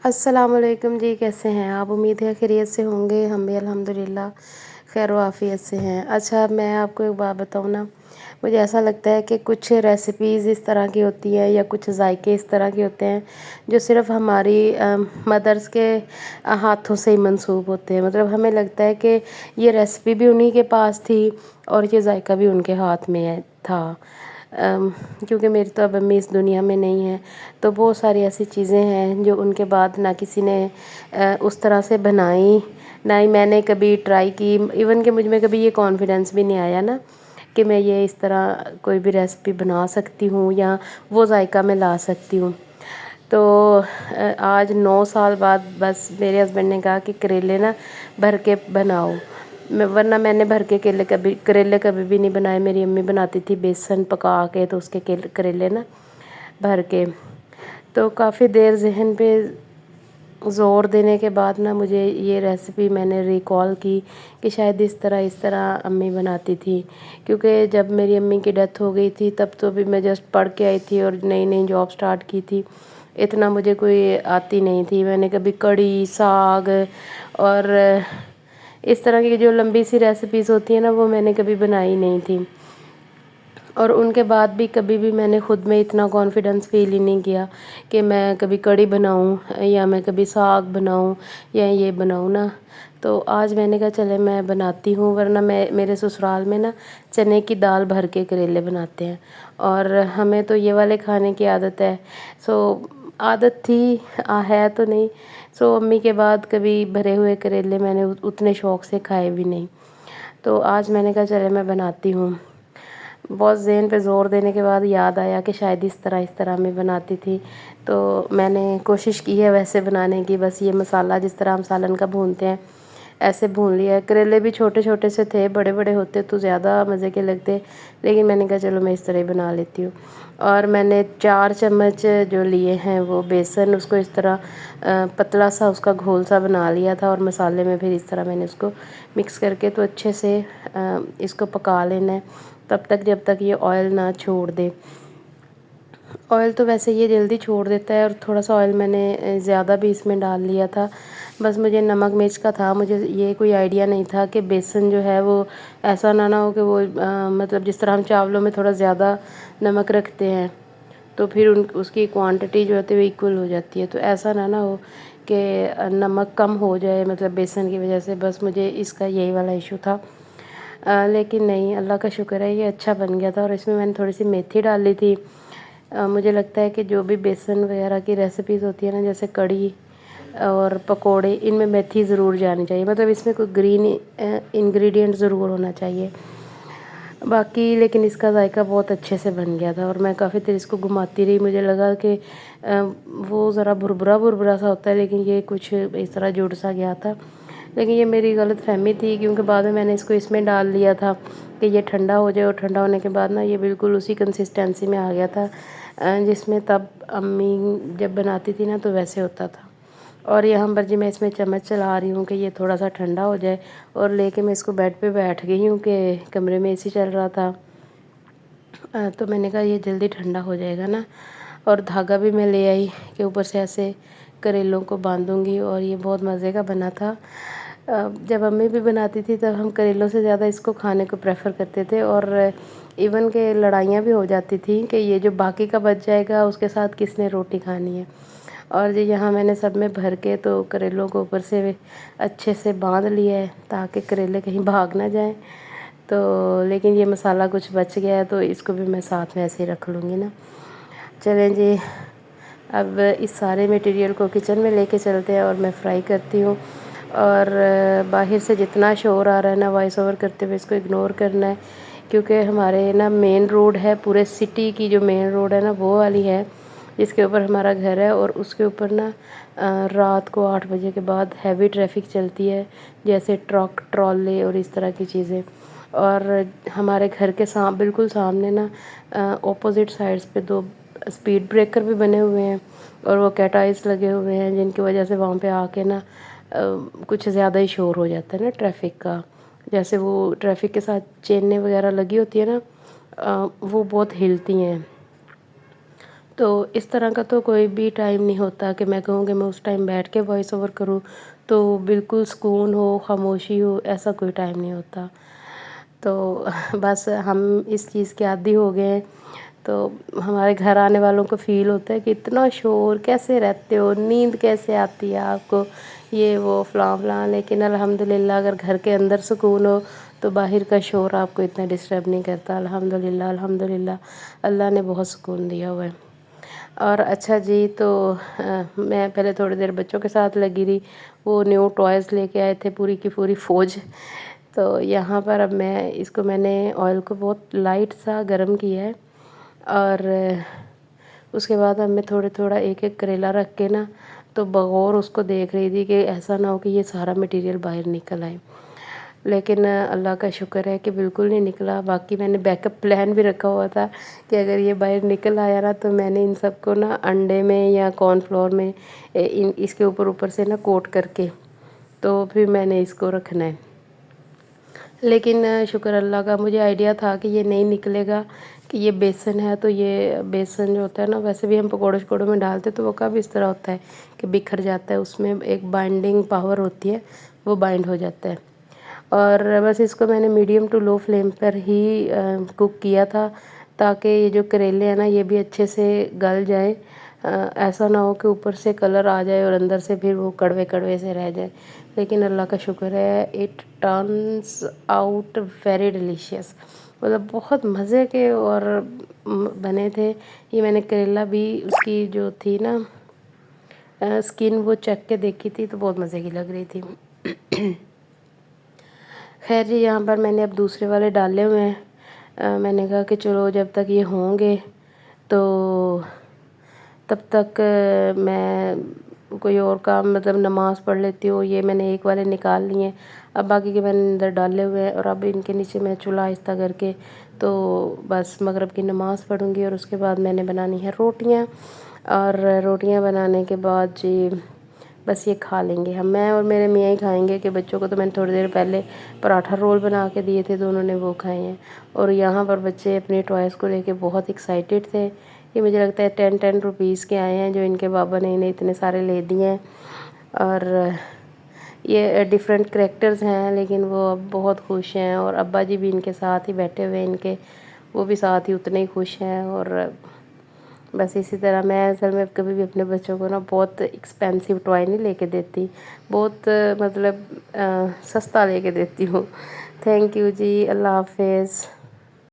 السلام علیکم جی، کیسے ہیں آپ؟ امید ہے خیریت سے ہوں گے۔ ہم بھی الحمدللہ خیر و عافیت سے ہیں۔ اچھا، میں آپ کو ایک بات بتاؤں نا، مجھے ایسا لگتا ہے کہ کچھ ریسیپیز اس طرح کی ہوتی ہیں یا کچھ ذائقے اس طرح کے ہوتے ہیں جو صرف ہماری مدرس کے ہاتھوں سے ہی منسوب ہوتے ہیں۔ مطلب ہمیں لگتا ہے کہ یہ ریسیپی بھی انہی کے پاس تھی اور یہ ذائقہ بھی ان کے ہاتھ میں تھا۔ کیونکہ میری تو اب امی اس دنیا میں نہیں ہے، تو بہت ساری ایسی چیزیں ہیں جو ان کے بعد نہ کسی نے اس طرح سے بنائی، نہ ہی میں نے کبھی ٹرائی کی۔ ایون کہ مجھ میں کبھی یہ کانفیڈنس بھی نہیں آیا نا کہ میں یہ اس طرح کوئی بھی ریسیپی بنا سکتی ہوں یا وہ ذائقہ میں لا سکتی ہوں۔ تو آج 9 سال بعد بس میرے ہسبینڈ نے کہا کہ کریلے نا بھر کے بناؤ، ورنہ میں نے بھر کے کریلے کبھی بھی نہیں بنائے۔ میری امی بناتی تھی بیسن پکا کے، تو اس کے کریلے نا بھر کے۔ تو کافی دیر ذہن پہ زور دینے کے بعد نا مجھے یہ ریسیپی میں نے ریکال کی کہ شاید اس طرح امی بناتی تھی۔ کیونکہ جب میری امی کی ڈیتھ ہو گئی تھی تب تو بھی میں جسٹ پڑھ کے آئی تھی اور نئی نئی جاب سٹارٹ کی تھی، اتنا مجھے کوئی آتی نہیں تھی۔ میں نے کبھی کڑی، ساگ اور اس طرح کی جو لمبی سی ریسیپیز ہوتی ہیں نا وہ میں نے کبھی بنائی نہیں تھی، اور ان کے بعد بھی کبھی بھی میں نے خود میں اتنا کانفیڈنس فیل ہی نہیں کیا کہ میں کبھی کڑی بناؤں یا میں کبھی ساگ بناؤں یا یہ بناؤں نا۔ تو آج میں نے کہا چلے میں بناتی ہوں، ورنہ میرے سسرال میں نا چنے کی دال بھر کے کریلے بناتے ہیں، اور ہمیں تو یہ والے کھانے کی عادت ہے۔ عادت تھی، ہے تو نہیں، امی کے بعد کبھی بھرے ہوئے کریلے میں نے اتنے شوق سے کھائے بھی نہیں۔ تو آج میں نے کہا چلے میں بناتی ہوں۔ بہت ذہن پہ زور دینے کے بعد یاد آیا کہ شاید اس طرح میں بناتی تھی، تو میں نے کوشش کی ہے ویسے بنانے کی۔ بس یہ مسالہ جس طرح ہم سالن کا بھونتے ہیں ایسے بھون لیا ہے۔ کریلے بھی چھوٹے چھوٹے سے تھے، بڑے بڑے ہوتے تو زیادہ مزے کے لگتے، لیکن میں نے کہا چلو میں اس طرح ہی بنا لیتی ہوں۔ اور میں نے 4 چمچ جو لیے ہیں وہ بیسن، اس کو اس طرح پتلا سا اس کا گھول سا بنا لیا تھا، اور مسالے میں پھر اس طرح میں نے اس کو مکس کر کے تو اچھے سے اس کو پکا لینا ہے تب تک جب تک یہ آئل نہ چھوڑ دے۔ آئل تو ویسے یہ جلدی چھوڑ دیتا ہے، اور تھوڑا سا آئل میں نے زیادہ بھی اس میں ڈال لیا تھا۔ بس مجھے نمک مرچ کا تھا، مجھے یہ کوئی آئیڈیا نہیں تھا کہ بیسن جو ہے وہ ایسا نہ ہو کہ وہ مطلب جس طرح ہم چاولوں میں تھوڑا زیادہ نمک رکھتے ہیں تو پھر اس کی کوانٹٹی جو ہوتی ہے وہ ایکول ہو جاتی ہے، تو ایسا نہ ہو کہ نمک کم ہو جائے مطلب بیسن کی وجہ سے۔ بس مجھے اس کا یہی والا ایشو تھا، لیکن نہیں، اللہ کا شکر ہے یہ اچھا بن گیا تھا۔ اور اس میں نے تھوڑی سی میتھی ڈالی تھی۔ مجھے لگتا ہے کہ جو بھی بیسن وغیرہ کی ریسیپیز ہوتی ہیں نا، جیسے کڑی اور پکوڑے، ان میں میتھی ضرور جانی چاہیے، مطلب اس میں کوئی گرین انگریڈینٹ ضرور ہونا چاہیے۔ باقی لیکن اس کا ذائقہ بہت اچھے سے بن گیا تھا، اور میں کافی دیر اس کو گھماتی رہی۔ مجھے لگا کہ وہ ذرا بھربھرا سا ہوتا ہے، لیکن یہ کچھ اس طرح جڑ سا گیا تھا، لیکن یہ میری غلط فہمی تھی، کیونکہ بعد میں نے اس کو اس میں ڈال لیا تھا کہ یہ ٹھنڈا ہو جائے، اور ٹھنڈا ہونے کے بعد نا یہ بالکل اسی کنسسٹینسی میں آ گیا تھا جس میں تب امی جب بناتی تھی نا تو ویسے ہوتا تھا۔ اور یہاں پر جی میں اس میں چمچ چلا رہی ہوں کہ یہ تھوڑا سا ٹھنڈا ہو جائے، اور لے کے میں اس کو بیڈ پہ بیٹھ گئی ہوں کہ کمرے میں اے سی چل رہا تھا، تو میں نے کہا یہ جلدی ٹھنڈا ہو جائے گا نا۔ اور دھاگا بھی میں لے آئی کہ اوپر سے ایسے کریلوں کو باندھوں گی، اور یہ بہت مزے کا بنا تھا۔ جب امی بھی بناتی تھی تب ہم کریلوں سے زیادہ اس کو کھانے کو پریفر کرتے تھے، اور ایون کہ لڑائیاں بھی ہو جاتی تھیں کہ یہ جو باقی کا بچ جائے گا اس کے ساتھ کس نے روٹی کھانی ہے۔ اور یہاں میں نے سب میں بھر کے تو کریلوں کو اوپر سے اچھے سے باندھ لیا ہے تاکہ کریلے کہیں بھاگ نہ جائیں۔ تو لیکن یہ مسالہ کچھ بچ گیا ہے تو اس کو بھی میں ساتھ میں ایسے ہی رکھ لوں گی نا۔ چلیں جی، اب اس سارے میٹیریل کو کچن میں لے کے چلتے ہیں اور میں فرائی کرتی ہوں۔ اور باہر سے جتنا شور آ رہا ہے نا وائس اوور کرتے ہوئے اس کو اگنور کرنا ہے، کیونکہ ہمارے نا مین روڈ ہے، پورے سٹی کی جو مین روڈ ہے نا وہ والی ہے جس کے اوپر ہمارا گھر ہے، اور اس کے اوپر نا رات کو 8 بجے کے بعد ہیوی ٹریفک چلتی ہے، جیسے ٹرک، ٹرالے اور اس طرح کی چیزیں۔ اور ہمارے گھر کے بالکل سامنے نا اپوزٹ سائڈس پہ 2 اسپیڈ بریکر بھی بنے ہوئے ہیں، اور وہ کیٹائز لگے ہوئے ہیں جن کی وجہ سے وہاں پہ آ کے نا کچھ زیادہ ہی شور ہو جاتا ہے نا ٹریفک کا۔ جیسے وہ ٹریفک کے ساتھ چینیں وغیرہ لگی ہوتی ہے نا، وہ بہت ہلتی ہیں، تو اس طرح کا تو کوئی بھی ٹائم نہیں ہوتا کہ میں کہوں کہ میں اس ٹائم بیٹھ کے وائس اوور کروں، تو بالکل سکون ہو، خاموشی ہو، ایسا کوئی ٹائم نہیں ہوتا۔ تو بس ہم اس چیز کے عادی ہو گئے ہیں، تو ہمارے گھر آنے والوں کو فیل ہوتا ہے کہ اتنا شور کیسے رہتے ہو، نیند کیسے آتی ہے آپ کو، یہ وہ فلاں فلاں، لیکن الحمدللہ اگر گھر کے اندر سکون ہو تو باہر کا شور آپ کو اتنا ڈسٹرب نہیں کرتا۔ الحمدللہ الحمدللہ، اللہ نے بہت سکون دیا ہوا ہے۔ اور اچھا جی، تو میں پہلے تھوڑی دیر بچوں کے ساتھ لگی رہی، وہ نیو ٹوائز لے کے آئے تھے پوری کی پوری فوج۔ تو یہاں پر اب میں نے آئل کو بہت لائٹ سا گرم کیا ہے، اور اس کے بعد اب میں تھوڑا ایک ایک کریلا رکھ کے نا تو بغور اس کو دیکھ رہی تھی کہ ایسا نہ ہو کہ یہ سارا مٹیریل باہر نکل آئے، لیکن اللہ کا شکر ہے کہ بالکل نہیں نکلا۔ باقی میں نے بیک اپ پلان بھی رکھا ہوا تھا کہ اگر یہ باہر نکل آیا نا تو میں نے ان سب کو نا انڈے میں یا کارن فلور میں اس کے اوپر سے نا کوٹ کر کے تو پھر میں نے اس کو رکھنا ہے۔ لیکن شکر اللہ کا، مجھے آئیڈیا تھا کہ یہ نہیں نکلے گا، کہ یہ بیسن ہے، تو یہ بیسن جو ہوتا ہے نا، ویسے بھی ہم پکوڑے شکوڑوں میں ڈالتے تو وہ کب اس طرح ہوتا ہے کہ بکھر جاتا ہے، اس میں ایک بائنڈنگ پاور ہوتی ہے، وہ بائنڈ ہو جاتا ہے۔ اور بس اس کو میں نے میڈیم ٹو لو فلیم پر ہی کوک کیا تھا، تاکہ یہ جو کریلے ہیں نا یہ بھی اچھے سے گل جائیں، ایسا نہ ہو کہ اوپر سے کلر آ جائے اور اندر سے پھر وہ کڑوے کڑوے سے رہ جائے۔ لیکن اللہ کا شکر ہے، it turns out very delicious, مطلب بہت مزے کے اور بنے تھے۔ یہ میں نے کریلا بھی اس کی جو تھی نا اسکن وہ چکھ کے دیکھی تھی تو بہت مزے کی لگ رہی تھی۔ خیر جی، یہاں پر میں نے اب دوسرے والے ڈالے ہوئے ہیں۔ میں نے کہا کہ چلو جب تک یہ ہوں گے تو تب تک میں کوئی اور کام، مطلب نماز پڑھ لیتی ہوں۔ یہ میں نے ایک والے نکال لیے ہیں، اب باقی کے میں نے اندر ڈالے ہوئے ہیں، اور اب ان کے نیچے میں چولہا آہستہ کر کے تو بس مغرب کی نماز پڑھوں گی، اور اس کے بعد میں نے بنانی ہے روٹیاں، اور روٹیاں بنانے کے بعد جی بس یہ کھا لیں گے ہم، میں اور میرے میاں ہی کھائیں گے، کہ بچوں کو تو میں نے تھوڑی دیر پہلے پراٹھا رول بنا کے دیے تھے تو انہوں نے وہ کھائے ہیں۔ اور یہاں پر بچے اپنے ٹوائز کو لے کے بہت ایکسائٹیڈ تھے۔ یہ مجھے لگتا ہے 10 روپیز کے آئے ہیں جو ان کے بابا نے انہیں اتنے سارے لے دیے ہیں، اور یہ ڈیفرنٹ کریکٹرز ہیں، لیکن وہ اب بہت خوش ہیں، اور ابا جی بھی ان کے ساتھ ہی بیٹھے ہوئے ہیں ان کے، وہ بھی ساتھ ہی اتنے ہی خوش ہیں۔ اور بس اسی طرح میں اصل میں کبھی بھی اپنے بچوں کو نا بہت ایکسپینسو ٹوائے نہیں لے کے دیتی، بہت مطلب سستا لے کے دیتی ہوں۔ تھینک یو جی، اللہ حافظ۔